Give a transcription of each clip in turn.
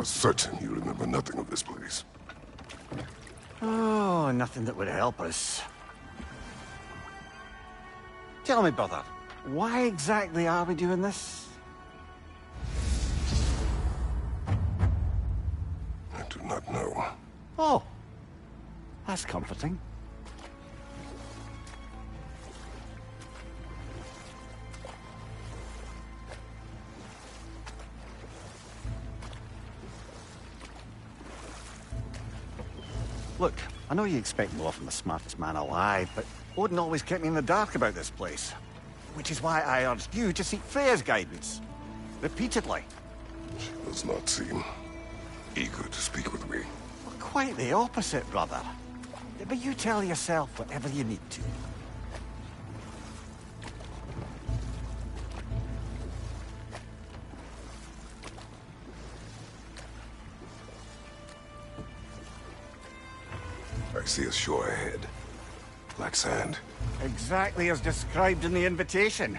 are certain you remember nothing of this place. Oh, nothing that would help us. Tell me, brother, why exactly are we doing this? I do not know. Oh, that's comforting. Look, I know you expect more from the smartest man alive, but Odin always kept me in the dark about this place. Which is why I urged you to seek Freya's guidance. Repeatedly. She does not seem eager to speak with me. Well, quite the opposite, brother. But you tell yourself whatever you need to. I see a shore ahead. Black sand. Exactly as described in the invitation.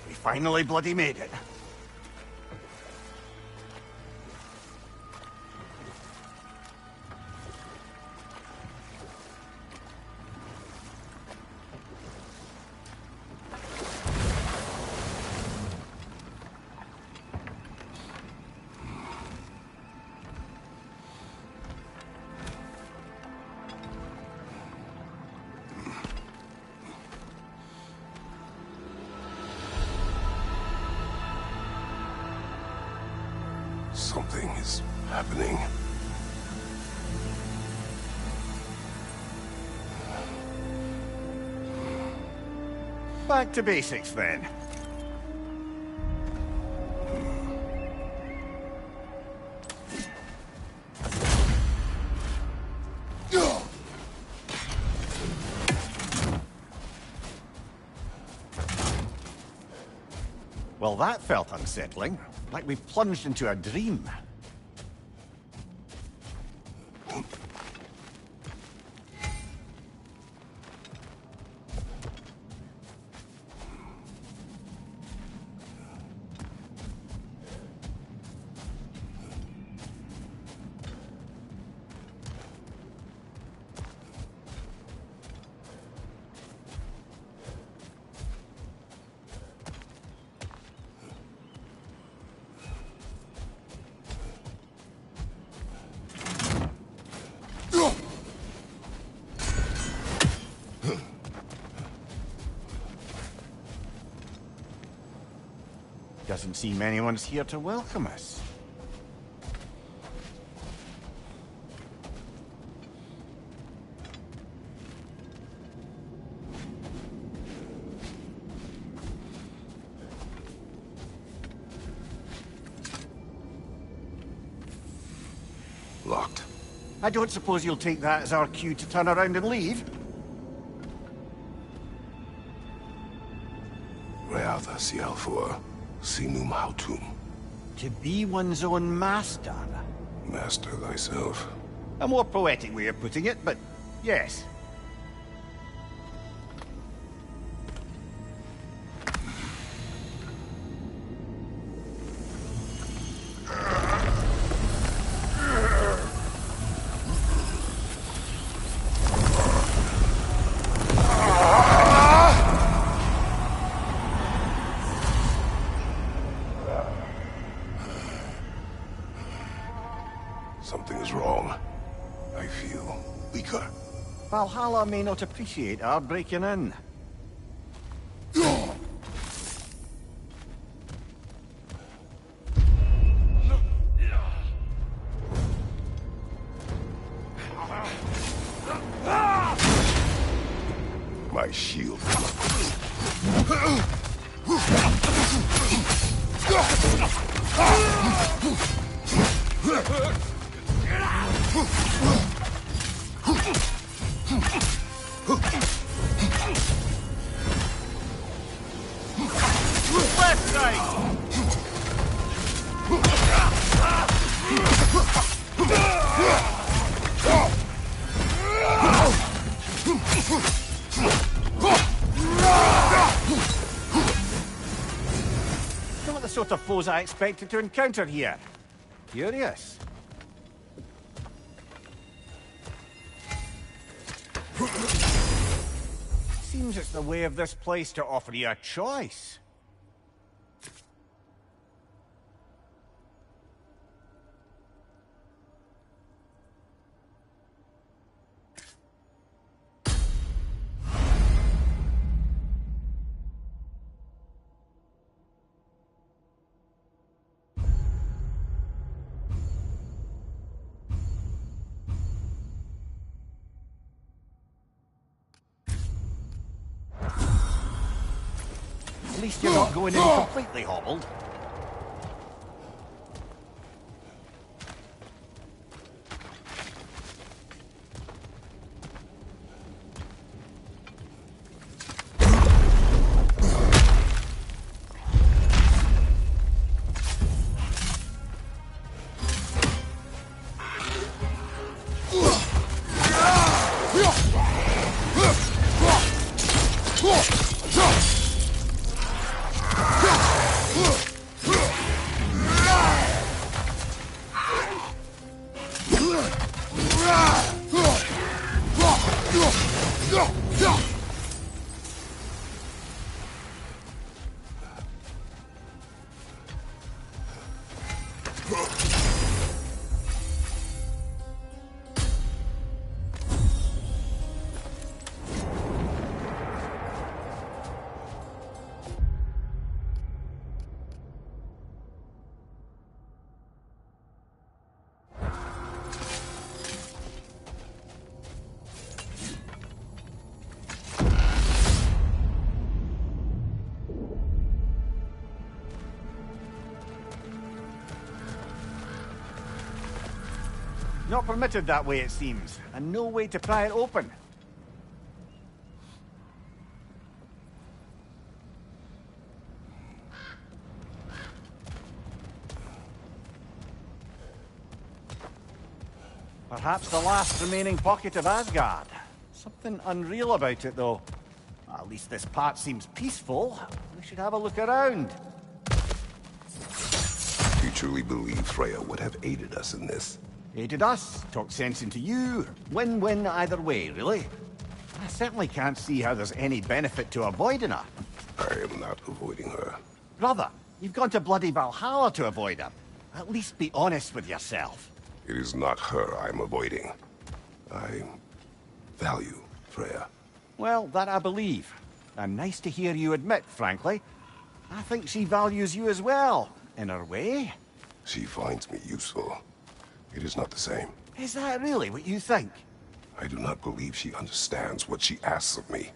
We finally bloody made it. Something is happening. Back to basics, then. Well, that felt unsettling. Like we plunged into a dream. Doesn't seem anyone's here to welcome us. Locked. I don't suppose you'll take that as our cue to turn around and leave? Reatha Sialfur, Sinum Hautum. To be one's own master. Master thyself. A more poetic way of putting it, but yes. Something is wrong. I feel weaker. Valhalla may not appreciate our breaking in. My shield. Left side! Not the sort of foes I expected to encounter here. Curious. Seems it's the way of this place to offer you a choice. At least you're not going in completely hobbled. Not permitted that way, it seems, and no way to pry it open. Perhaps the last remaining pocket of Asgard. Something unreal about it, though. At least this part seems peaceful. We should have a look around. You truly believe Freya would have aided us in this? Aided us, talked sense into you. Win-win either way, really. I certainly can't see how there's any benefit to avoiding her. I am not avoiding her. Brother, you've gone to bloody Valhalla to avoid her. At least be honest with yourself. It is not her I'm avoiding. I value Freya. Well, that I believe. And nice to hear you admit, frankly. I think she values you as well, in her way. She finds me useful. It is not the same. Is that really what you think? I do not believe she understands what she asks of me.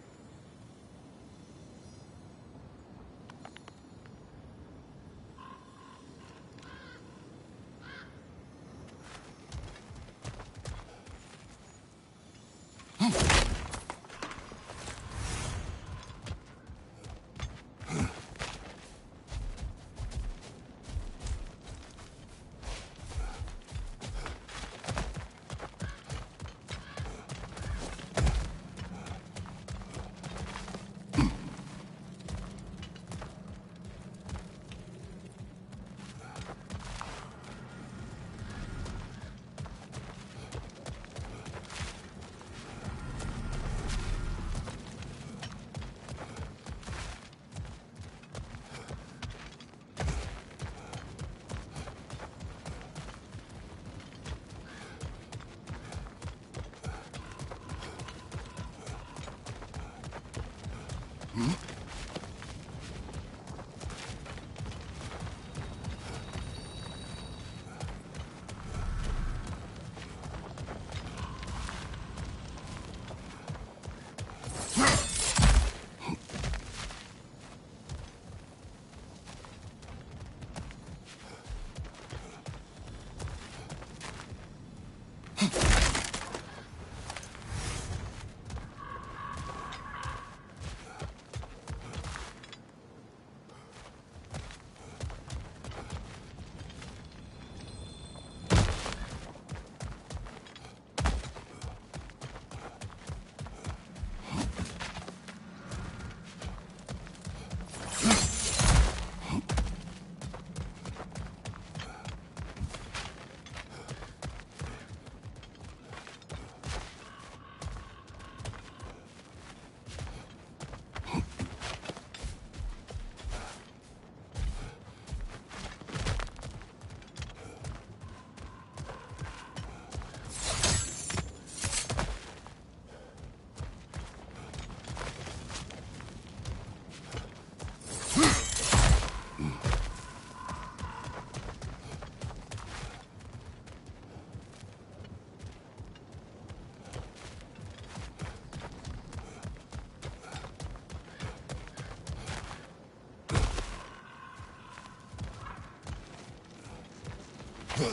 On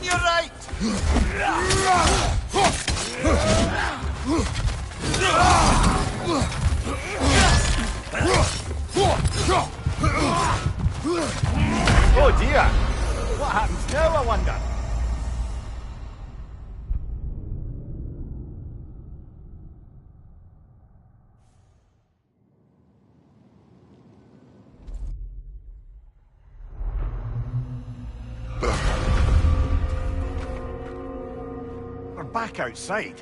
your right! Oh dear! What happens now, I wonder? We're back outside.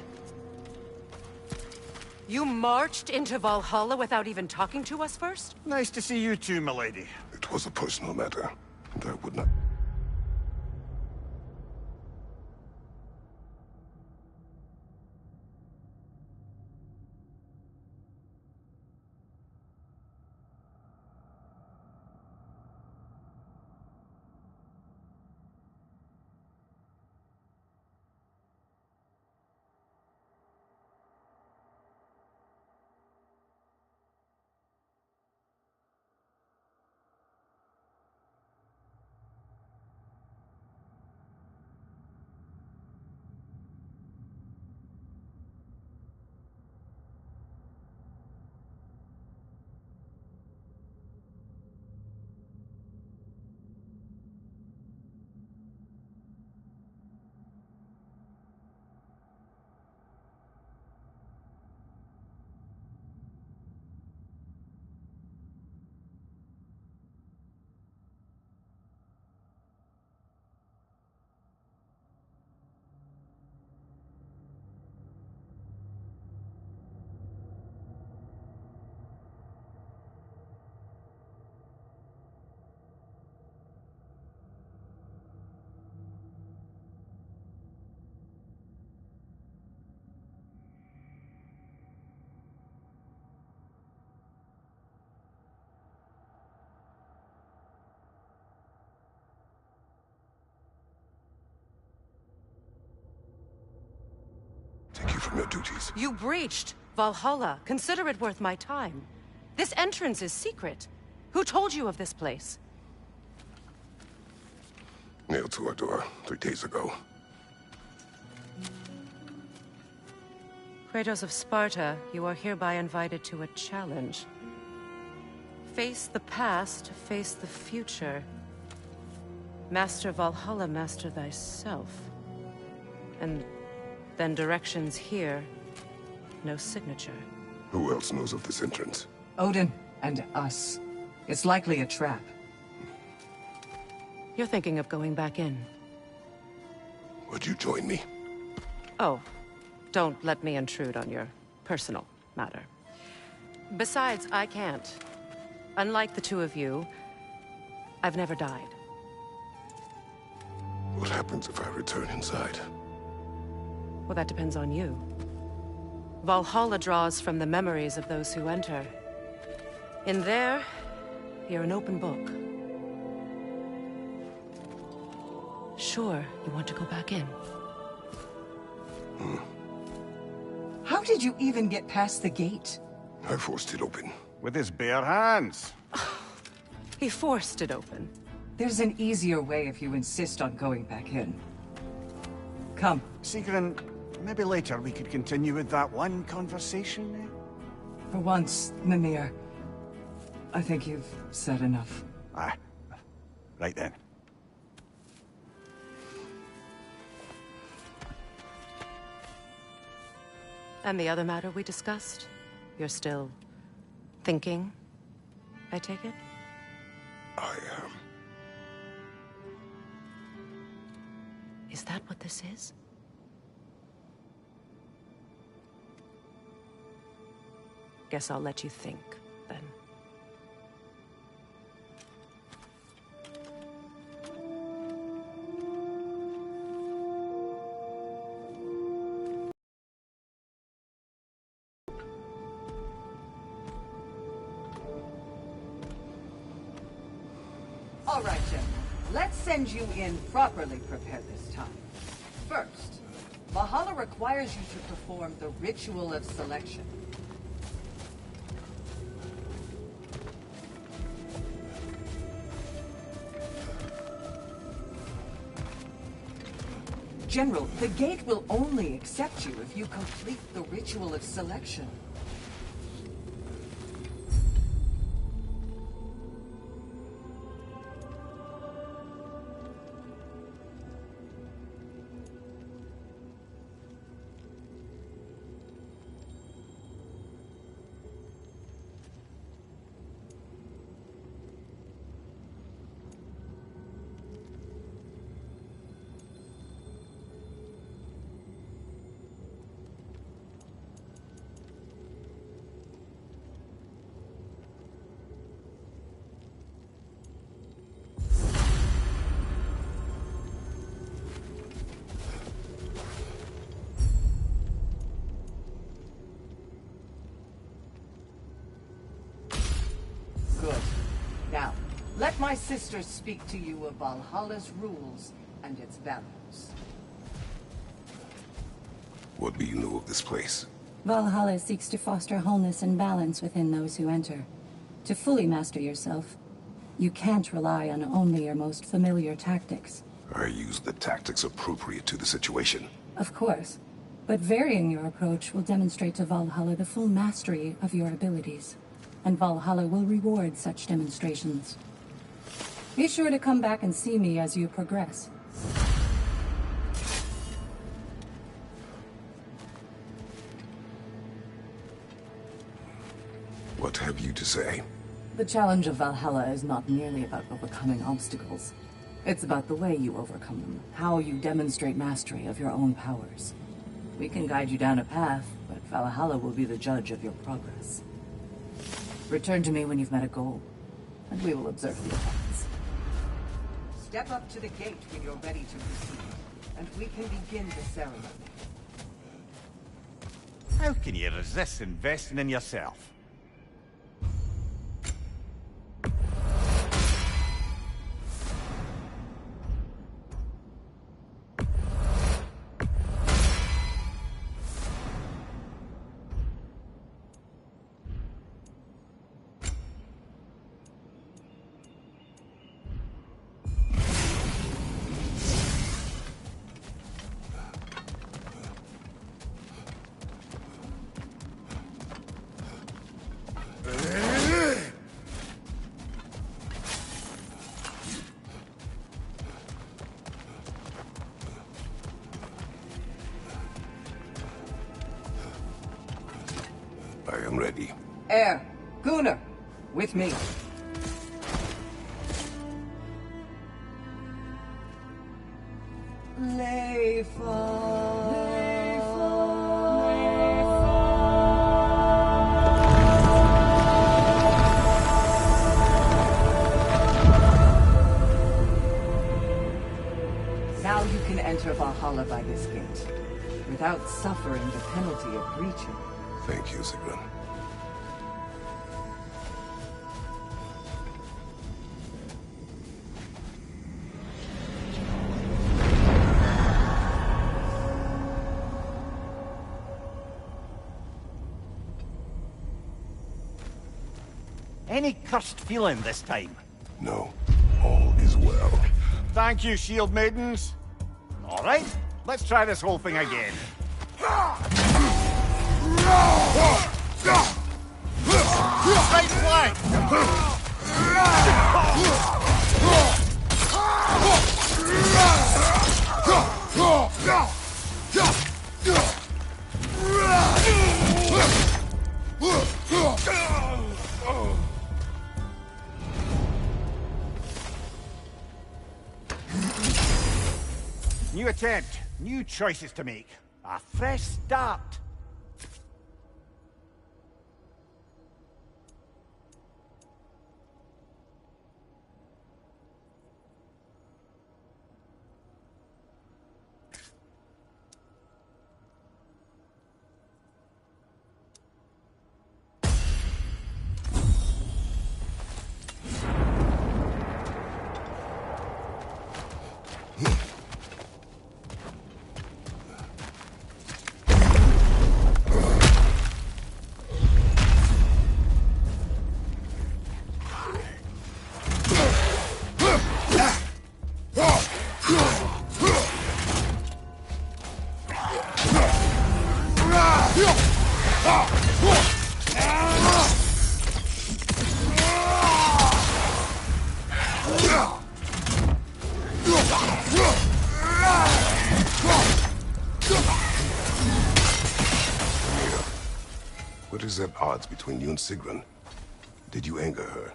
You marched into Valhalla without even talking to us first? Nice to see you too, milady. It was a personal matter, and I would not... Take you from your duties. You breached Valhalla. Consider it worth my time. This entrance is secret. Who told you of this place? Nailed to our door 3 days ago. Kratos of Sparta, you are hereby invited to a challenge. Face the past, face the future. Master Valhalla, master thyself. And then directions here, no signature. Who else knows of this entrance? Odin and us. It's likely a trap. You're thinking of going back in. Would you join me? Oh, don't let me intrude on your personal matter. Besides, I can't. Unlike the two of you, I've never died. What happens if I return inside? Well, that depends on you. Valhalla draws from the memories of those who enter. In there, you're an open book. Sure, you want to go back in. How did you even get past the gate? I forced it open. With his bare hands. He forced it open. There's an easier way if you insist on going back in. Come. Sigrun, maybe later we could continue with that one conversation, eh? For once, Mimir, I think you've said enough. Aye. Right then. And the other matter we discussed? You're still thinking, I take it? I Is that what this is? Guess I'll let you think, then. All right, gentlemen. Let's send you in properly prepared this time. First, Valhalla requires you to perform the ritual of selection. General, the gate will only accept you if you complete the ritual of selection. Good. Now, let my sister speak to you of Valhalla's rules and its values. What do you know of this place? Valhalla seeks to foster wholeness and balance within those who enter. To fully master yourself, you can't rely on only your most familiar tactics. I use the tactics appropriate to the situation. Of course, but varying your approach will demonstrate to Valhalla the full mastery of your abilities, and Valhalla will reward such demonstrations. Be sure to come back and see me as you progress. What have you to say? The challenge of Valhalla is not merely about overcoming obstacles. It's about the way you overcome them, how you demonstrate mastery of your own powers. We can guide you down a path, but Valhalla will be the judge of your progress. Return to me when you've met a goal, and we will observe the effects. Step up to the gate when you're ready to proceed, and we can begin the ceremony. How can you resist investing in yourself? I am ready. Air, Gunnar, with me. Now you can enter Valhalla by this gate, without suffering the penalty of breaching. Thank you, Sigrun. Any cursed feeling this time? No, all is well. Thank you, shield maidens. All right, Let's try this whole thing again. Right flank! New attempt, new choices to make. A fresh start. What is at odds between you and Sigrun? Did you anger her?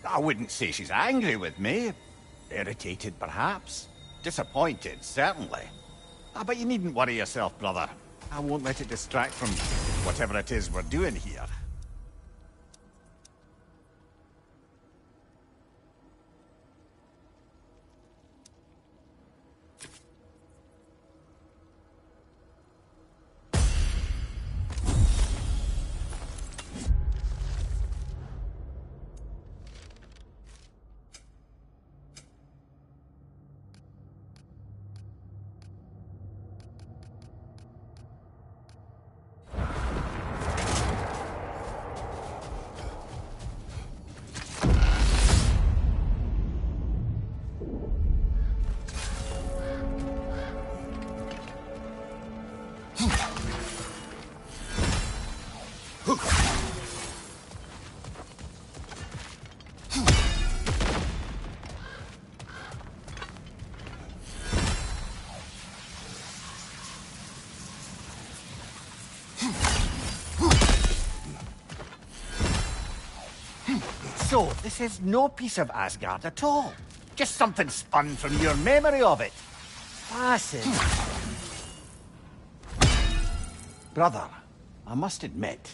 I wouldn't say she's angry with me. Irritated, perhaps. Disappointed, certainly. But you needn't worry yourself, brother. I won't let it distract from whatever it is we're doing here. So, this is no piece of Asgard at all. Just something spun from your memory of it. Fascinating. Brother, I must admit,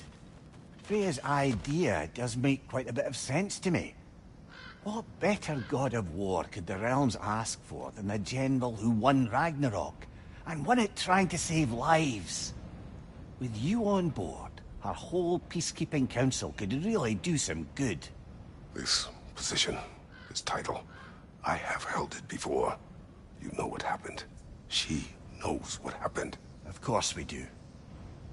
Freya's idea does make quite a bit of sense to me. What better god of war could the realms ask for than the general who won Ragnarok, and won it trying to save lives? With you on board, our whole peacekeeping council could really do some good. This position, this title, I have held it before. You know what happened. She knows what happened. Of course we do.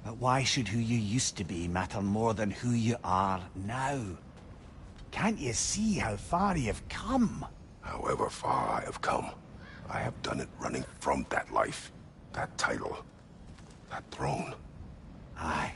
But why should who you used to be matter more than who you are now? Can't you see how far you've come? However far I have come, I have done it running from that life, that title, that throne. Aye.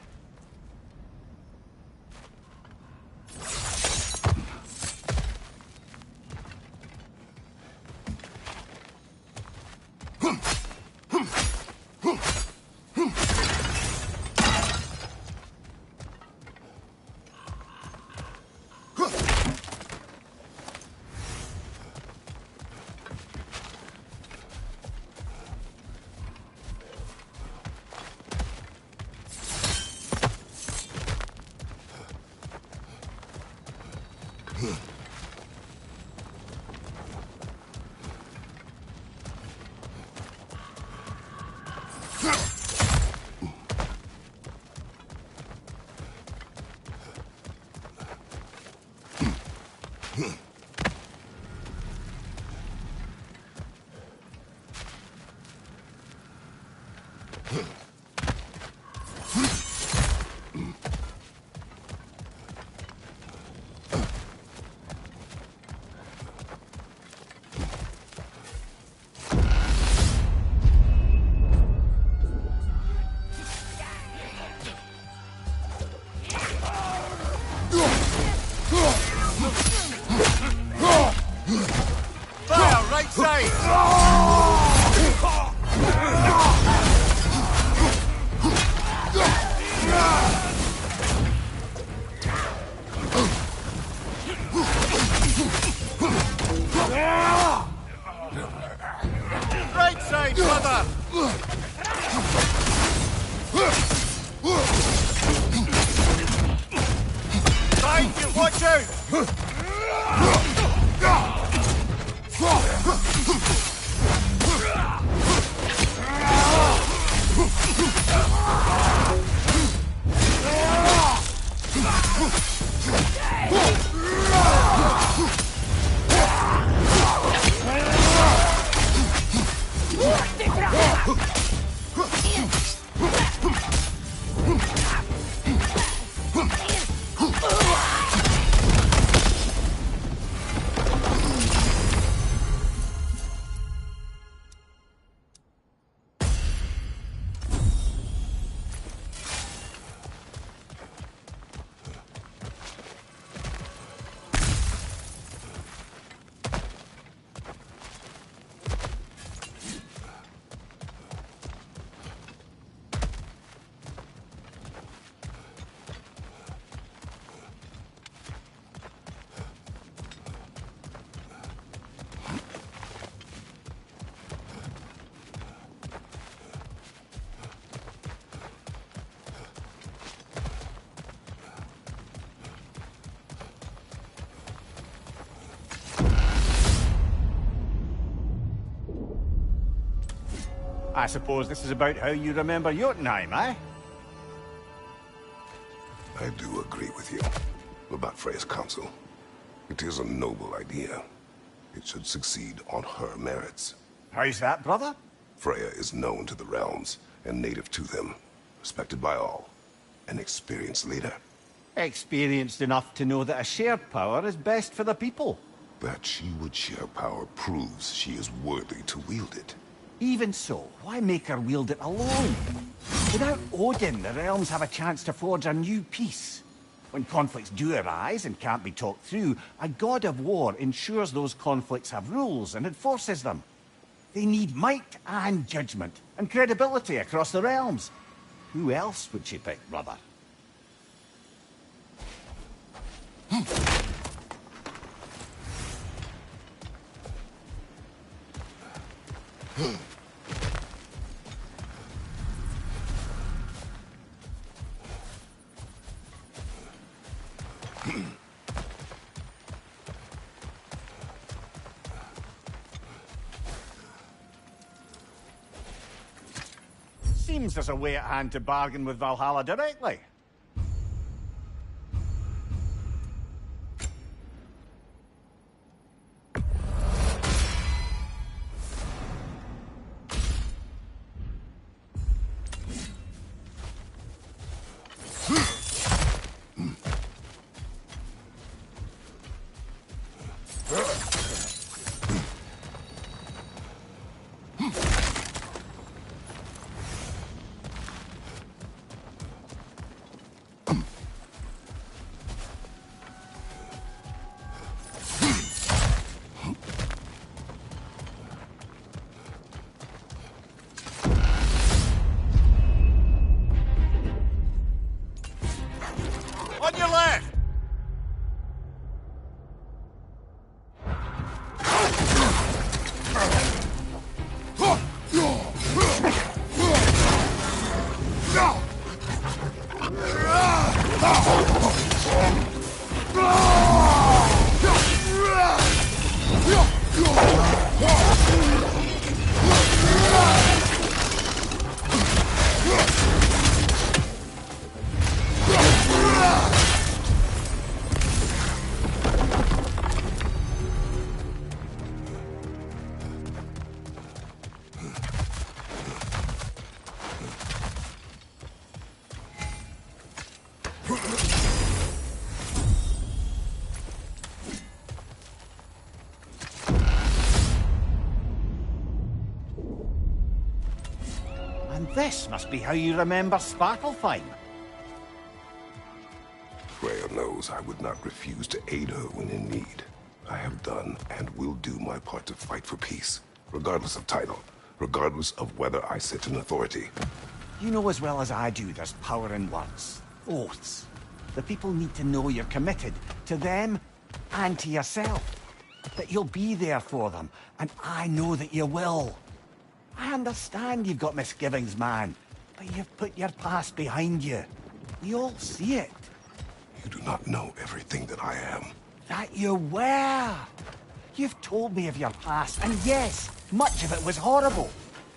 Right side! Right side, brother! Side you, watch out! I suppose this is about how you remember Jotunheim, eh? I do agree with you about Freya's council. It is a noble idea. It should succeed on her merits. How's that, brother? Freya is known to the realms and native to them, respected by all. An experienced leader. Experienced enough to know that a shared power is best for the people. That she would share power proves she is worthy to wield it. Even so, why make her wield it alone? Without Odin, the realms have a chance to forge a new peace. When conflicts do arise and can't be talked through, a god of war ensures those conflicts have rules and enforces them. They need might and judgment, and credibility across the realms. Who else would she pick, brother? Seems there's a way at hand to bargain with Valhalla directly. On your left! And this must be how you remember Svartalfheim. Freya knows I would not refuse to aid her when in need. I have done and will do my part to fight for peace, regardless of title, regardless of whether I sit in authority. You know as well as I do there's power in words. Oaths. The people need to know you're committed to them and to yourself. That you'll be there for them, and I know that you will. I understand you've got misgivings, man, but you've put your past behind you. We all see it. You do not know everything that I am. That you were. You've told me of your past, and yes, much of it was horrible.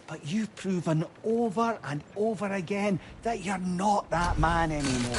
But you've proven over and over again that you're not that man anymore.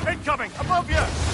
Incoming! Above you!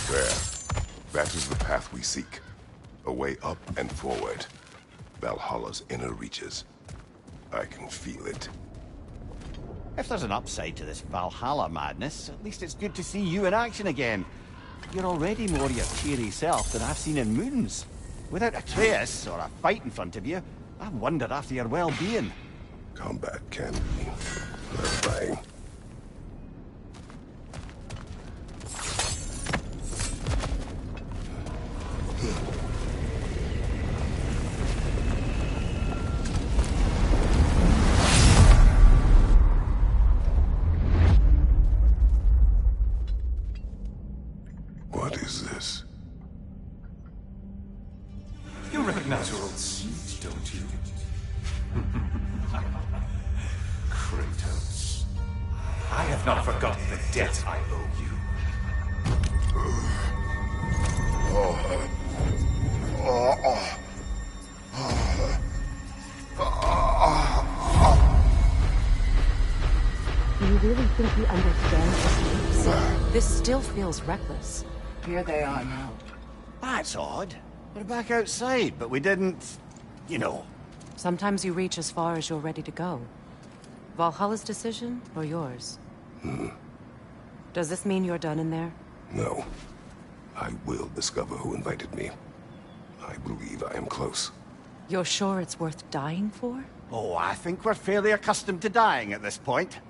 There. That is the path we seek. A way up and forward. Valhalla's inner reaches. I can feel it. If there's an upside to this Valhalla madness, at least it's good to see you in action again. You're already more your cheery self than I've seen in moons. Without a trace or a fight in front of you, I wondered after your well-being. Combat can be terrifying. What is this? You recognize your old seat, don't you? Kratos. I have not forgotten the debt I owe you. Do you really think you understand this? This still feels reckless. Here they are now. That's odd. We're back outside, but we didn't... you know. Sometimes you reach as far as you're ready to go. Valhalla's decision, or yours? Does this mean you're done in there? No. I will discover who invited me. I believe I am close. You're sure it's worth dying for? Oh, I think we're fairly accustomed to dying at this point.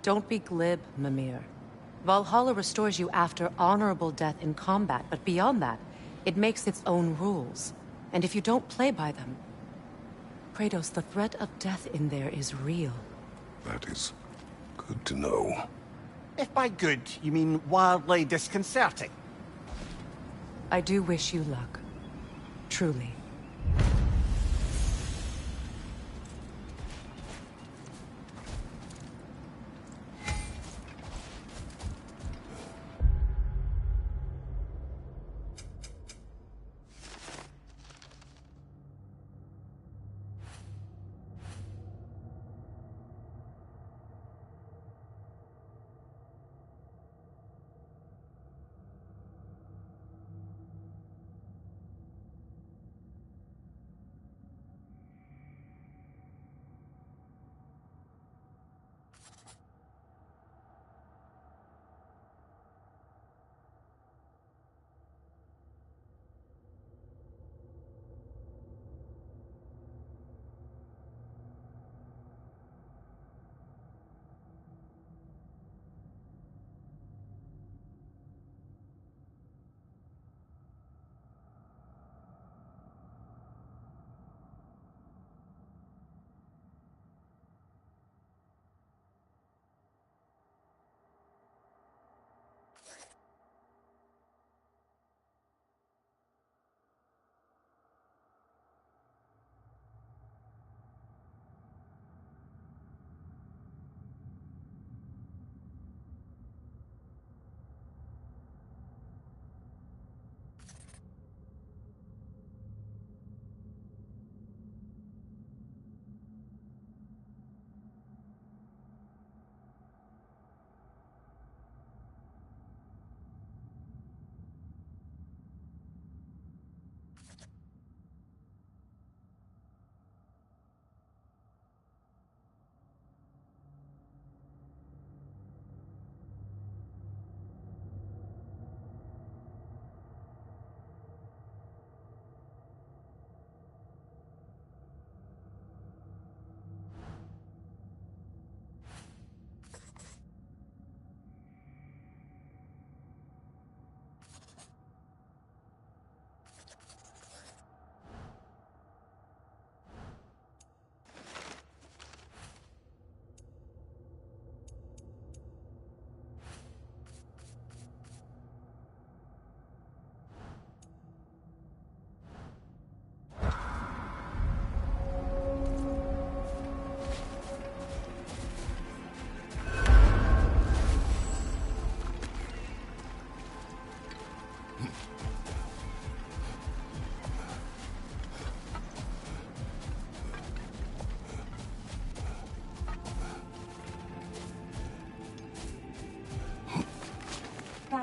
Don't be glib, Mimir. Valhalla restores you after honorable death in combat, but beyond that, it makes its own rules. And if you don't play by them... Kratos, the threat of death in there is real. That is good to know. If by good, you mean wildly disconcerting. I do wish you luck. Truly.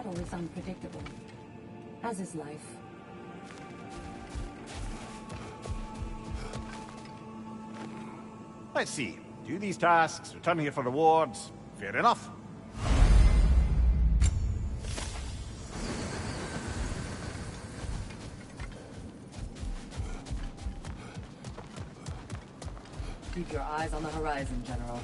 battle is unpredictable, as is life. Let's see. Do these tasks, return here for rewards. Fair enough. Keep your eyes on the horizon, General.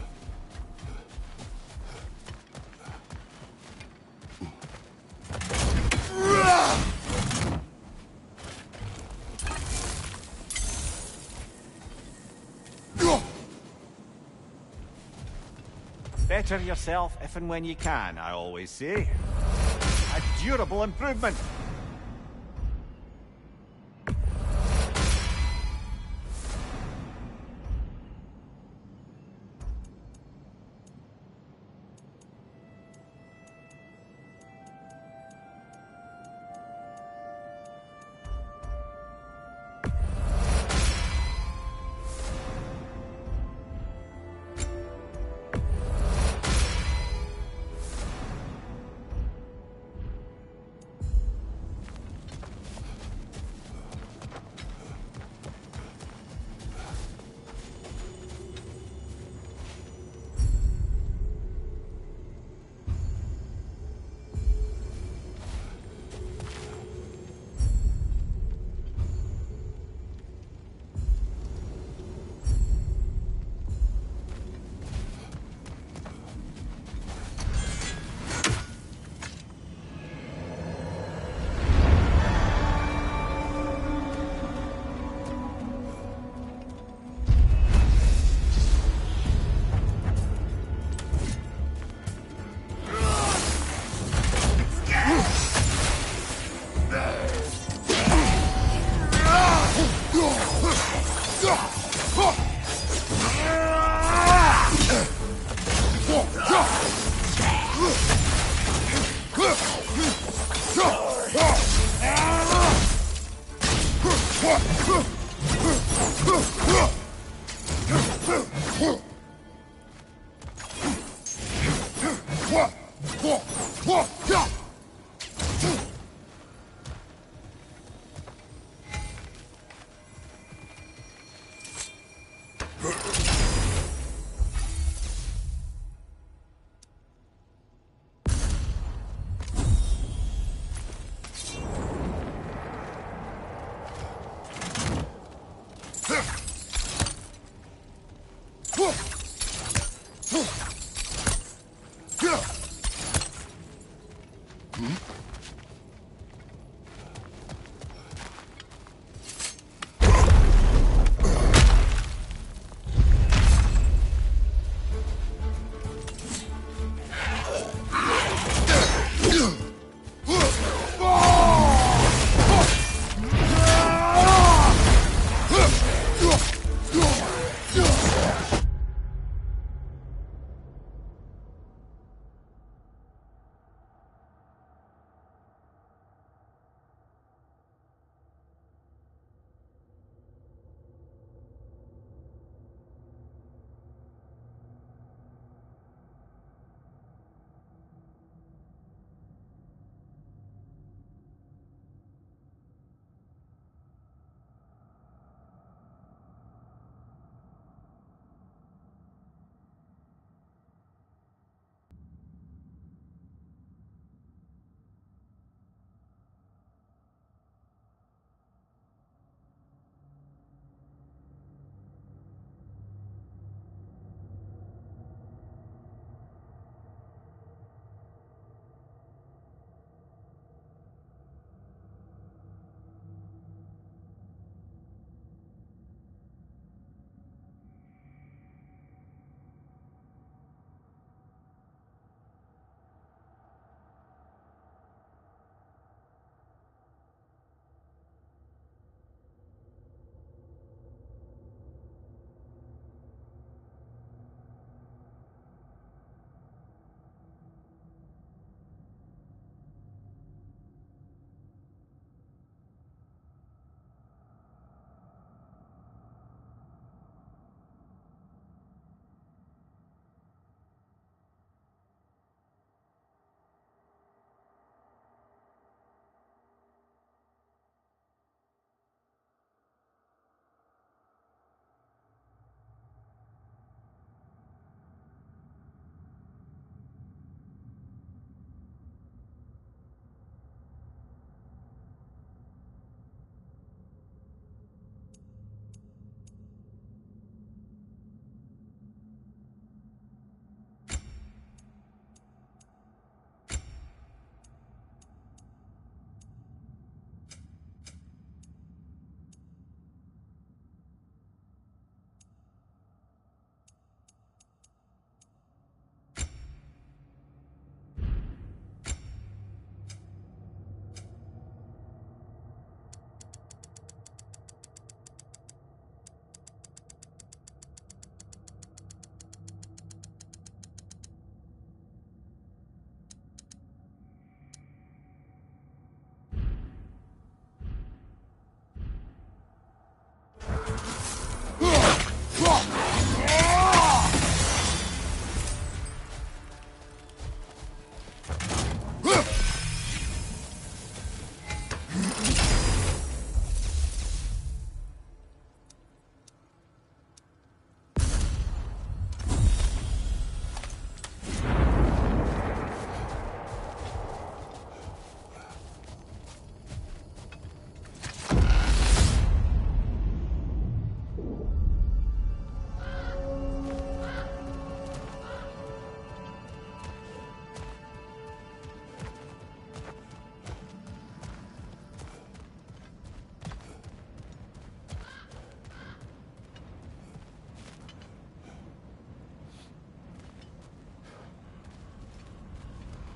Better yourself if and when you can, I always say. A durable improvement.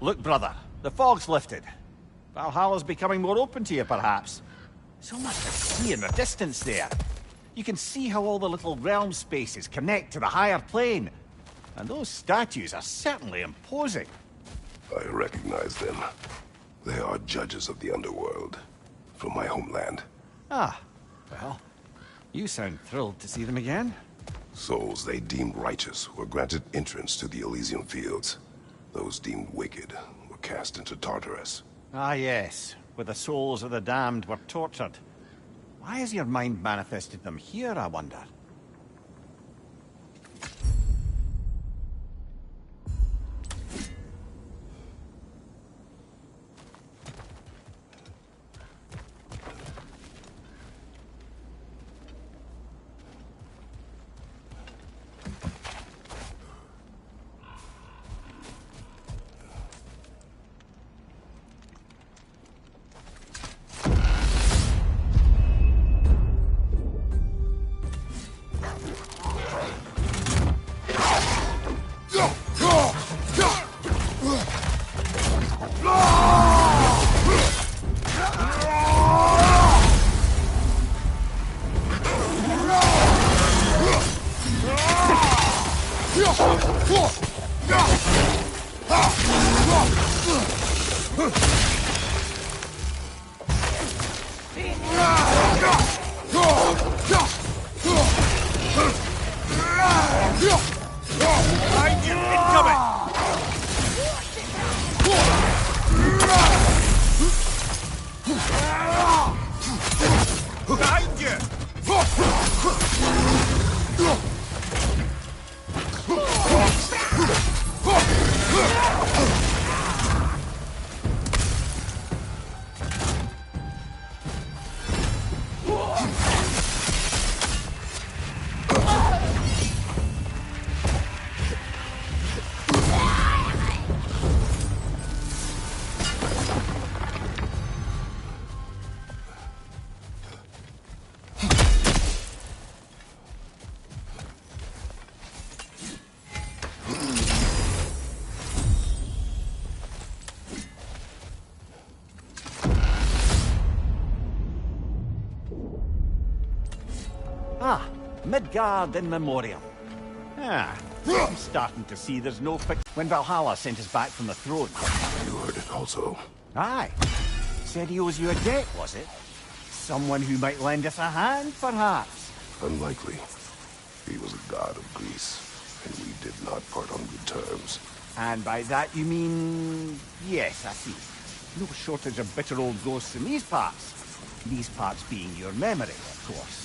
Look, brother, the fog's lifted. Valhalla's becoming more open to you, perhaps. So much to see in the distance there. You can see how all the little realm spaces connect to the higher plane. And those statues are certainly imposing. I recognize them. They are judges of the underworld, from my homeland. Ah, well, you sound thrilled to see them again. Souls they deemed righteous were granted entrance to the Elysian fields. Those deemed wicked were cast into Tartarus. Ah, yes, where the souls of the damned were tortured. Why has your mind manifested them here, I wonder? Ah, Midgard in Memoriam. Ah, I'm starting to see there's no fix. When Valhalla sent us back from the throne. You heard it also. Aye. Said he owes you a debt, was it? Someone who might lend us a hand, perhaps? Unlikely. He was a god of Greece, and we did not part on good terms. And by that you mean... Yes, I see. No shortage of bitter old ghosts in these parts. These parts being your memory, of course.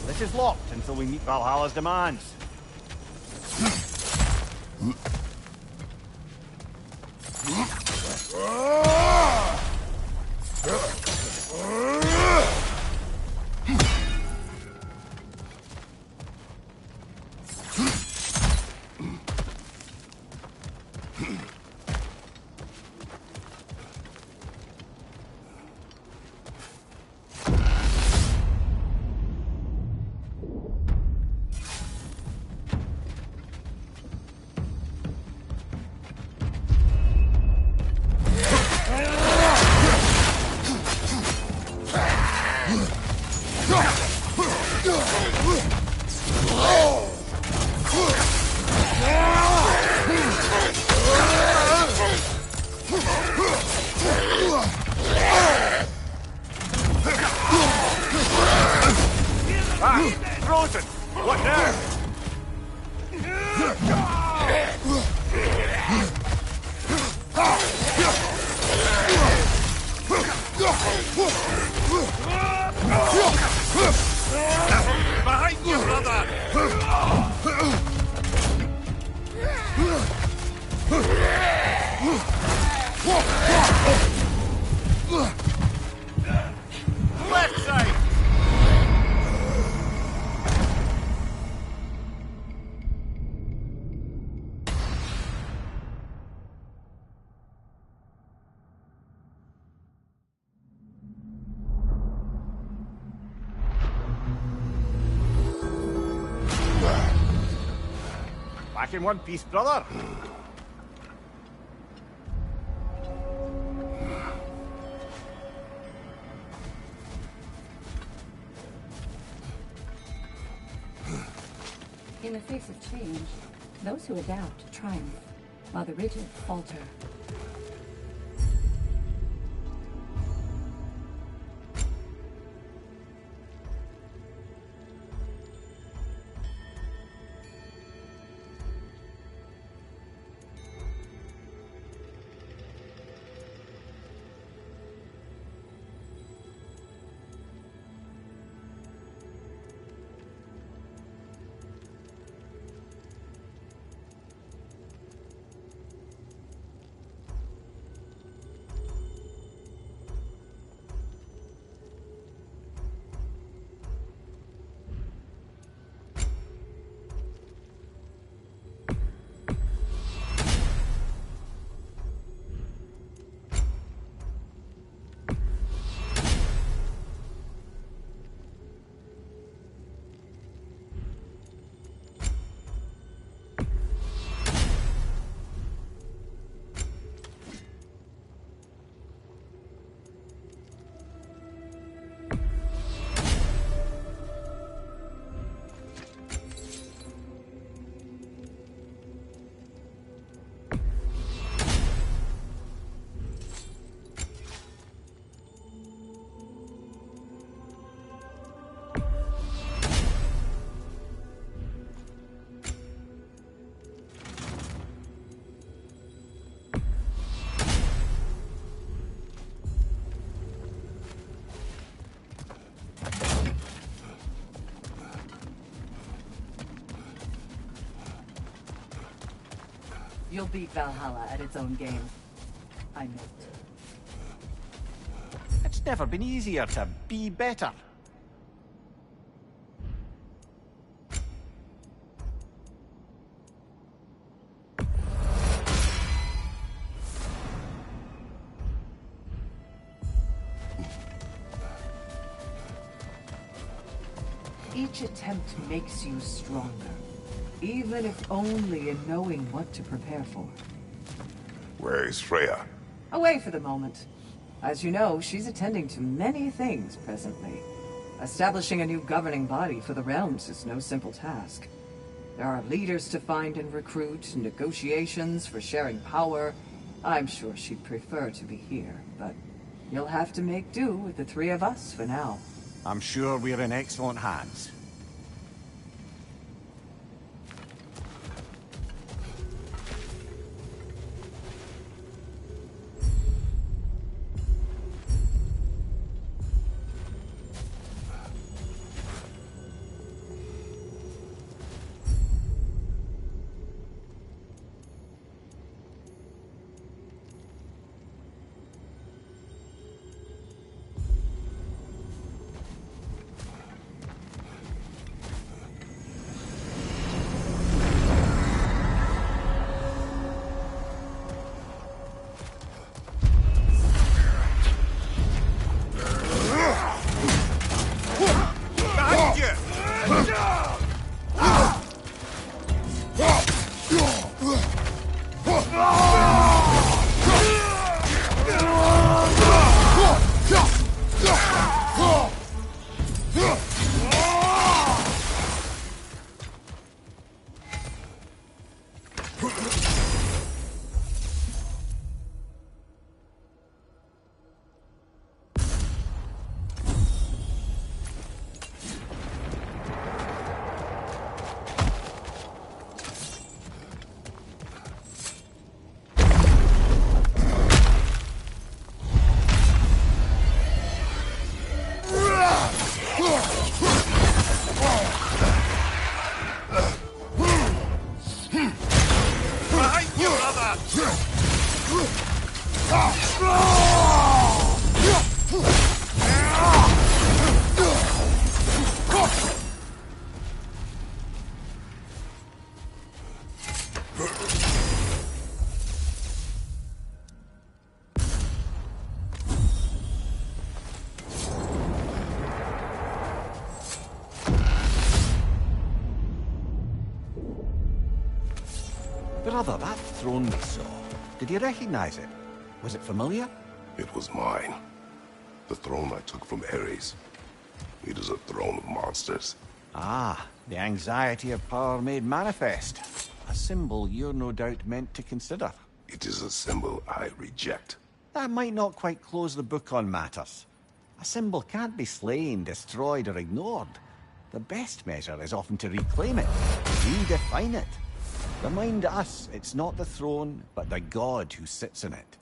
This is locked until we meet Valhalla's demands. Left side! Back in one piece, brother. In the face of change, those who adapt triumph, while the rigid falter. You'll beat Valhalla at its own game. I know it. It's never been easier to be better. Each attempt makes you stronger, even if only in knowing what to prepare for. Where is Freya? Away for the moment. As you know, she's attending to many things presently. Establishing a new governing body for the realms is no simple task. There are leaders to find and recruit, negotiations for sharing power. I'm sure she'd prefer to be here, but you'll have to make do with the three of us for now. I'm sure we're in excellent hands. Brother, that throne we saw, did you recognize it? Was it familiar? It was mine. The throne I took from Ares. It is a throne of monsters. Ah, the anxiety of power made manifest. A symbol you're no doubt meant to consider. It is a symbol I reject. That might not quite close the book on matters. A symbol can't be slain, destroyed, or ignored. The best measure is often to reclaim it, redefine it. Remind us it's not the throne, but the god who sits in it.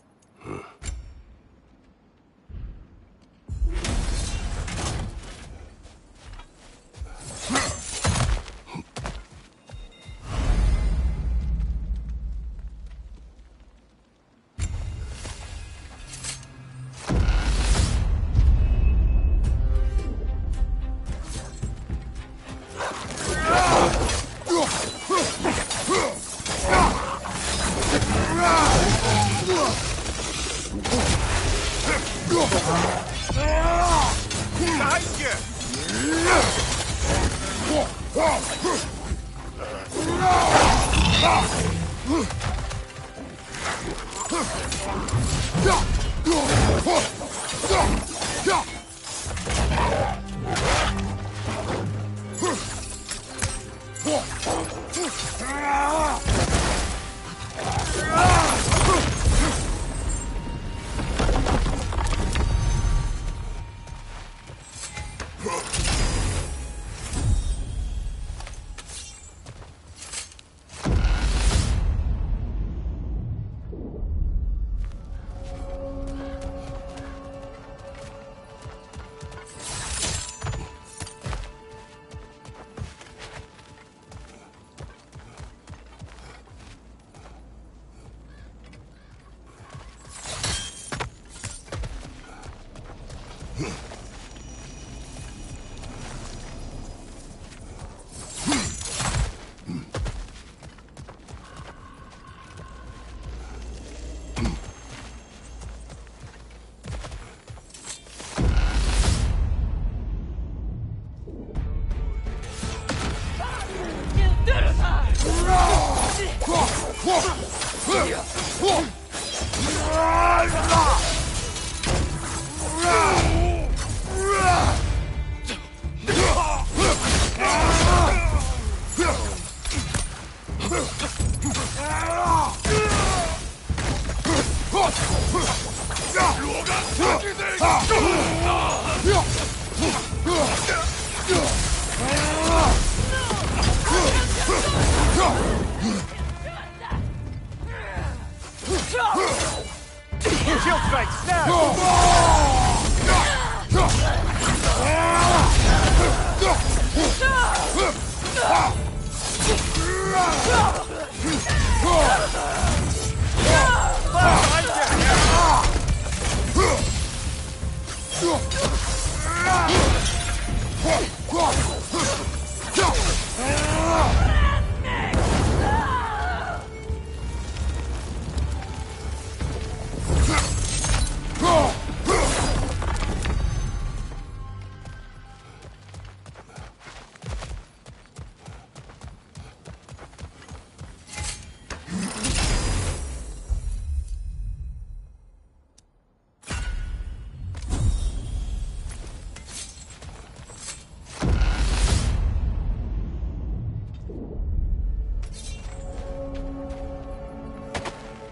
Shield strikes now!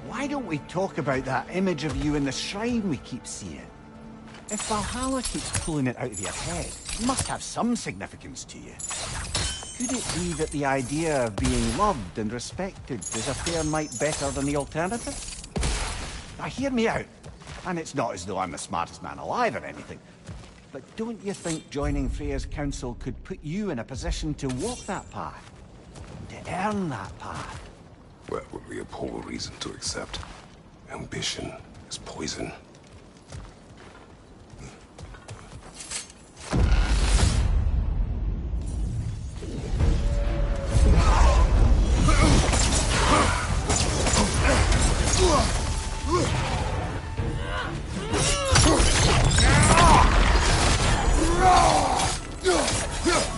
Why don't we talk about that image of you in the shrine we keep seeing? If Valhalla keeps pulling it out of your head, it must have some significance to you. Could it be that the idea of being loved and respected is a fair mite better than the alternative? Now hear me out, and it's not as though I'm the smartest man alive or anything, but don't you think joining Freya's council could put you in a position to walk that path? To earn that path? That would be a poor reason to accept. Ambition is poison.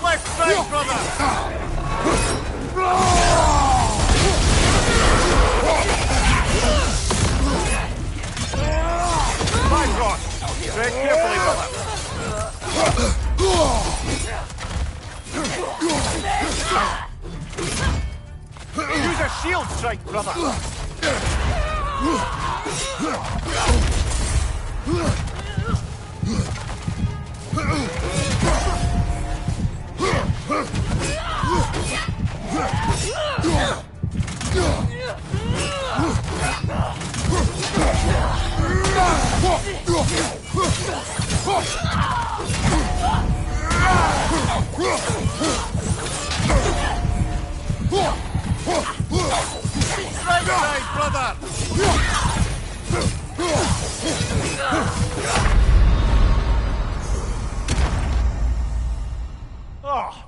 Left side, brother! Fine, Ross. Tread carefully, brother. Use a shield strike, brother. Right side, brother! Oh!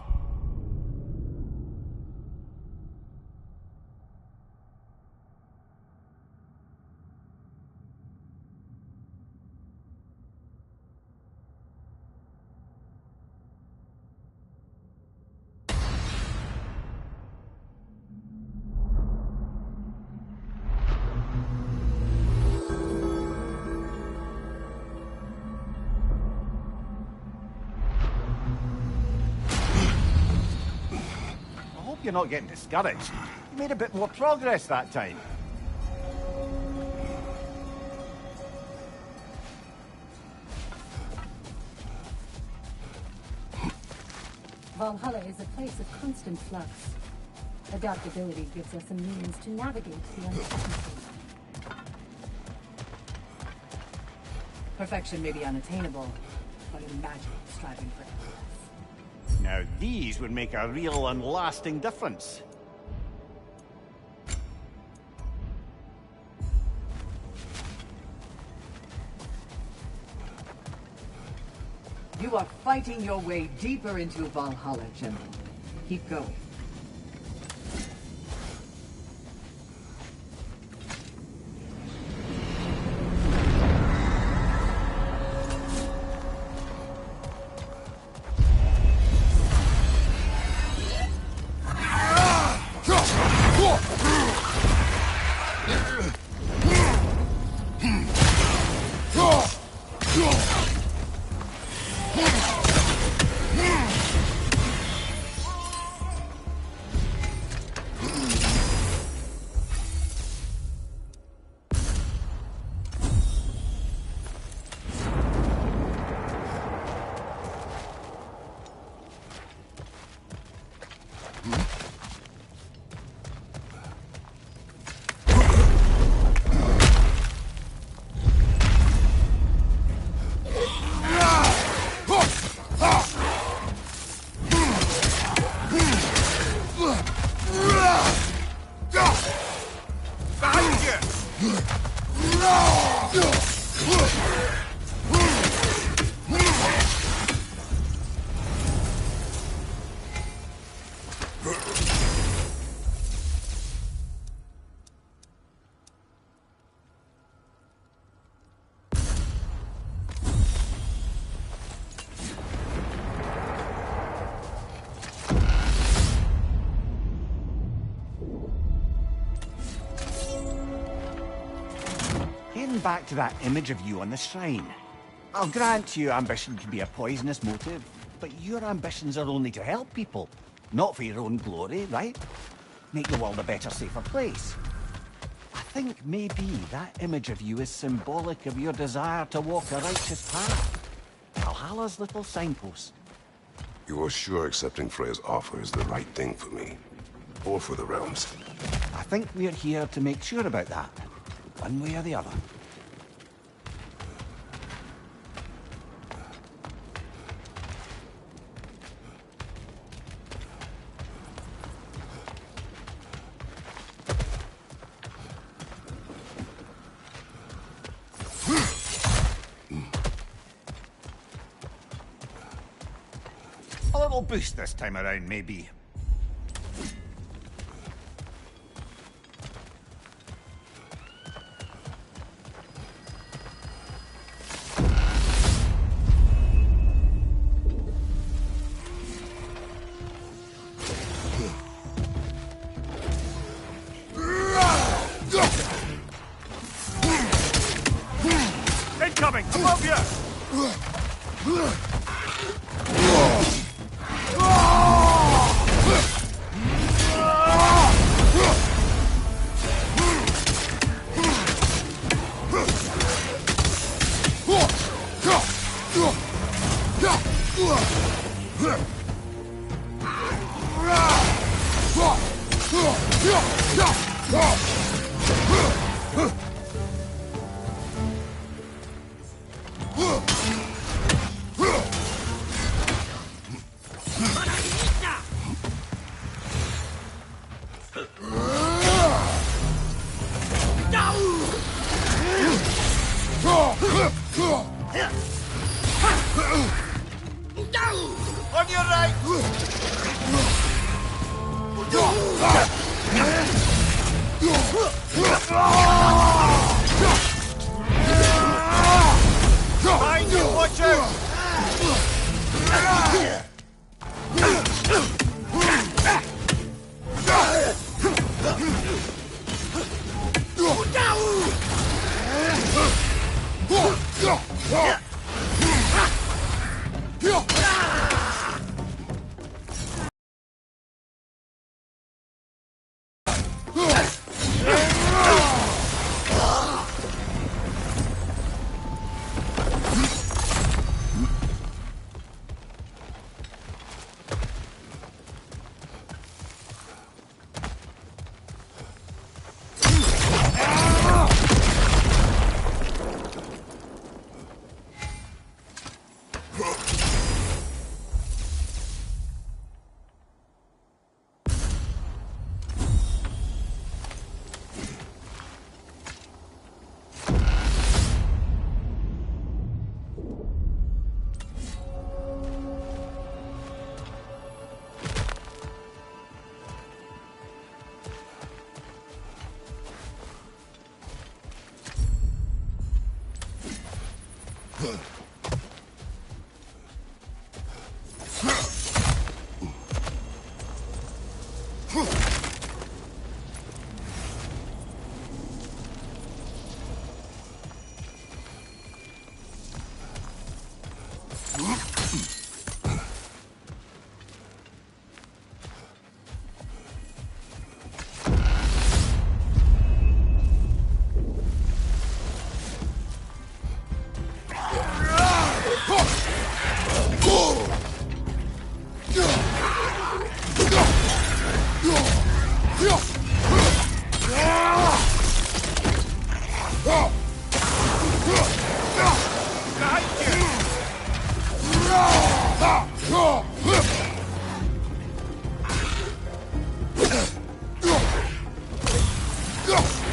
I hope you're not getting discouraged. You made a bit more progress that time. Valhalla is a place of constant flux. Adaptability gives us a means to navigate the uncertainty. Perfection may be unattainable, but imagine striving for excellence. Now these would make a real and lasting difference. You are fighting your way deeper into Valhalla, General. Keep going. Getting back to that image of you on the shrine. I'll grant you ambition can be a poisonous motive, but your ambitions are only to help people, not for your own glory, right? Make the world a better, safer place. I think maybe that image of you is symbolic of your desire to walk a righteous path. Valhalla's little signpost. You're sure accepting Freya's offer is the right thing for me? Or for the realms? I think we're here to make sure about that, one way or the other. little boost this time around, maybe. Incoming! Above you! On your right! Behind you, watch out!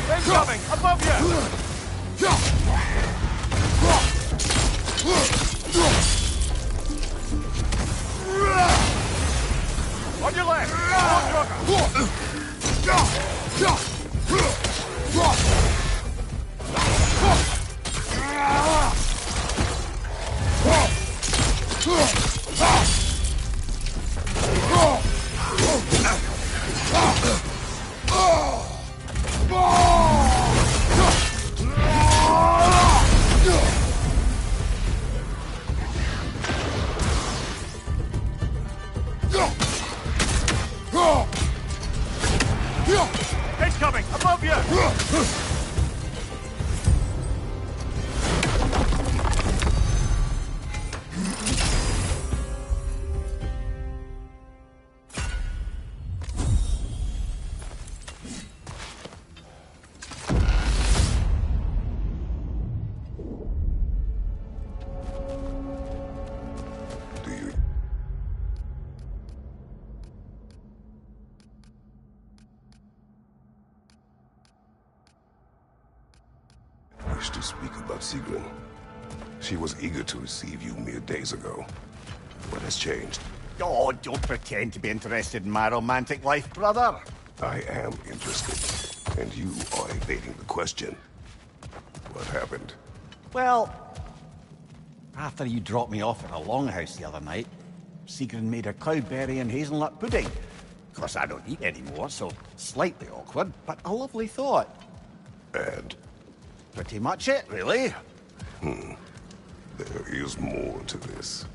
Incoming! Above you! On your left! Incoming! Above you! Do you wish to speak about Sigrun? She was eager to receive you mere days ago. What has changed? Oh, don't pretend to be interested in my romantic life, brother. I am interested, and you are evading the question. What happened? Well, after you dropped me off at a longhouse the other night, Sigrun made her cloudberry and hazelnut pudding. Of course, I don't eat anymore, so slightly awkward, but a lovely thought. And? Pretty much it, really. There is more to this.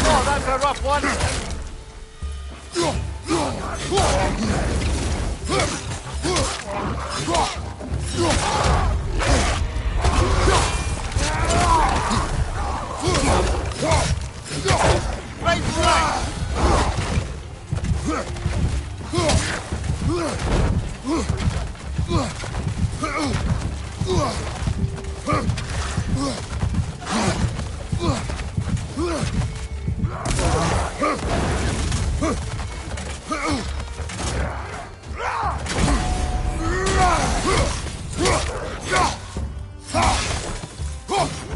Oh, that's a rough one.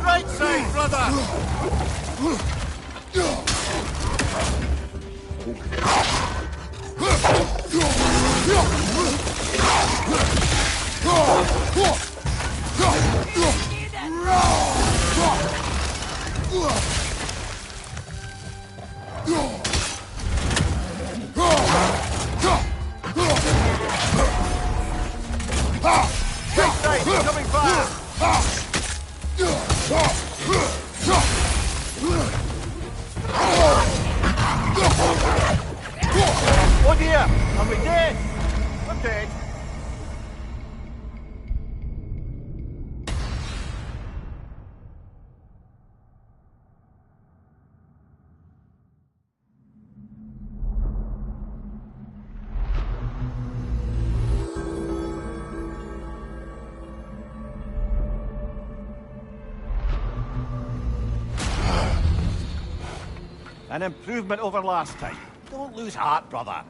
Right side, brother! Right side, coming fast! Oh dear! Are we dead? I'm dead. An improvement over last time. Don't lose heart, brother.